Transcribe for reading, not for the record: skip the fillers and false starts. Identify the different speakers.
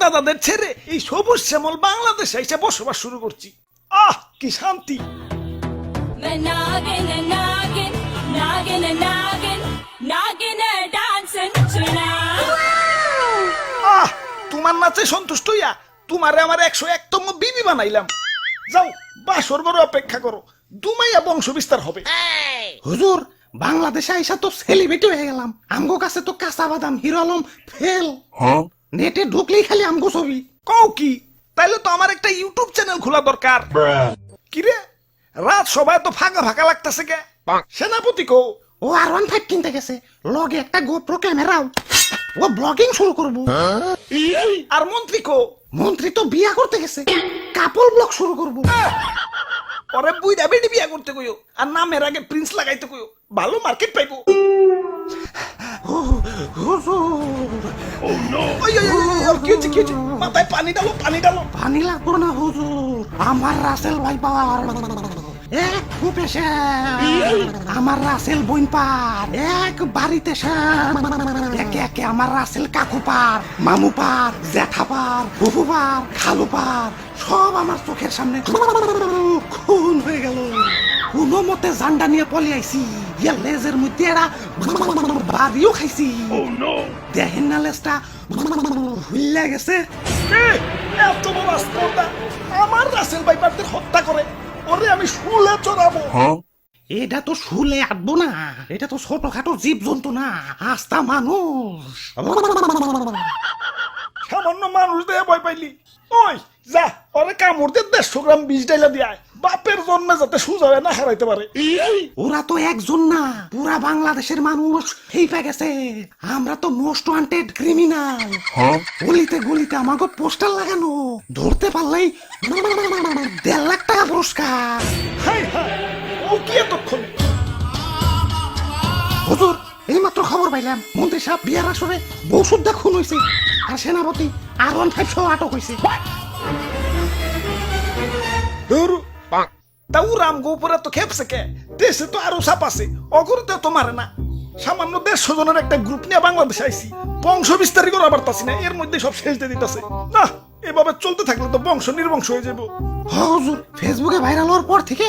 Speaker 1: দাদাদের ছেড়ে এই সবুজ শ্যামল বাংলাদেশে এসে বসবাস শুরু করছি। আহ কি শান্তি।
Speaker 2: Nagging, nagging, nagging, nagging, nagging, dancing tonight.
Speaker 1: আহ তোমার নাচে সন্তুষ্ট হইয়া তোমারে আমার 101তম বিবি বানাইলাম। যাও বাসর বড় অপেক্ষা করো, দুমাইয়া বংশ বিস্তার হবে।
Speaker 3: হুজুর বাংলাদেশে আইসা তো সেলিব্রিটি হয়ে গেলাম। আমগো কাছে তো কাঁচা বাদাম হিরো আলম ফেল। নেটে ঢুকলেই খালি আমগো ছবি।
Speaker 1: কও কি? তাইলে তো আমার একটা ইউটিউব চ্যানেল খোলা দরকার। কিরে রাত সবাই তো ফাঁকা ফাঁকা লাগতেছে কে? সেনাপতি কো?
Speaker 3: ও R15 কিনতে গেছে, লগে একটা গোপ্রো ক্যামেরাও। ও ব্লগিং শুরু করবো।
Speaker 1: আর মন্ত্রী কো?
Speaker 3: মন্ত্রী তো বিয়া করতে গেছে, কাপল ব্লগ শুরু করবো।
Speaker 1: পরে বুইড়া বেডি বিয়া করতে কইও, আর নামের আগে প্রিন্স লাগাইতে কইও, ভালো মার্কেট পাইবো।
Speaker 3: হুজুর
Speaker 1: ওই, ওই, ওই, ওই, কি হচ্ছে, কি হচ্ছে? মাথায় পানি ডালো, পানি ডালো।
Speaker 3: পানি লাগবো না হুজুর, আমার রাসেল ভাই পাওয়ার এক ফুপে আমার রাসেল বইন পার এক বাড়িতে একে একে আমার রাসেল কাকু পার, মামু পার, জ্যাঠা পার, ফুফু পার, খালু পার, সব আমার চোখের সামনে খুন হয়ে গেল। কোনো মতে জান্ডা নিয়ে পলে আইছি, ইয়া লেজের মধ্যে এরা বাড়িও খাইছি। দেখেন না লেজটা হুইল্লা গেছে।
Speaker 1: এত বড় আস্পর্ধা আমার রাসেল ভাইপারদের হত্যা করে, ওরে আমি শুলে চড়াবো।
Speaker 3: এটা তো শুলে আটবো না, এটা তো ছোটখাটো জীব জন্তু না, আস্তা মানুষ।
Speaker 1: সামান্য মানুষ দেয়া ভয় পাইলি? ওই যা ওরে কামড় দিয়ে 150 গ্রাম বিষ ডাইলা দিয়ে আয়, বাপের জন্মে যাতে সুজা হয়ে না হারাইতে পারে।
Speaker 3: ওরা তো একজন না, পুরা বাংলাদেশের মানুষ হেইপা গেছে। আমরা তো মোস্ট ওয়ান্টেড ক্রিমিনাল। গলিতে গলিতে আমাকে পোস্টার লাগানো, ধরতে পারলেই 1.5 লাখ টাকা পুরস্কার।
Speaker 1: হাই হাই, ও কি এতক্ষণ?
Speaker 3: হুজুর এইমাত্র খবর পাইলাম মন্ত্রী সাহেব বিয়ার আসরে বউ সুদ্ধা খুন হয়েছে, আর সেনাপতি R15 সহ আটক হয়েছে।
Speaker 1: তাও রামগো উপরে তো খেপছে কে? দেশে তো আরো সাপ আছে, অগরতে তো মারে না। সামান্য 150 জনের একটা গ্রুপ নিয়ে বাংলাদেশে আইছি, বংশ বিস্তারই করা পারতাছি না, এর মধ্যে সব শেষ দিয়ে দিতেছে। না এভাবে চলতে থাকলে তো বংশ নির্বংশ হয়ে যাবো।
Speaker 3: হুজুর ফেসবুকে ভাইরাল হওয়ার পর থেকে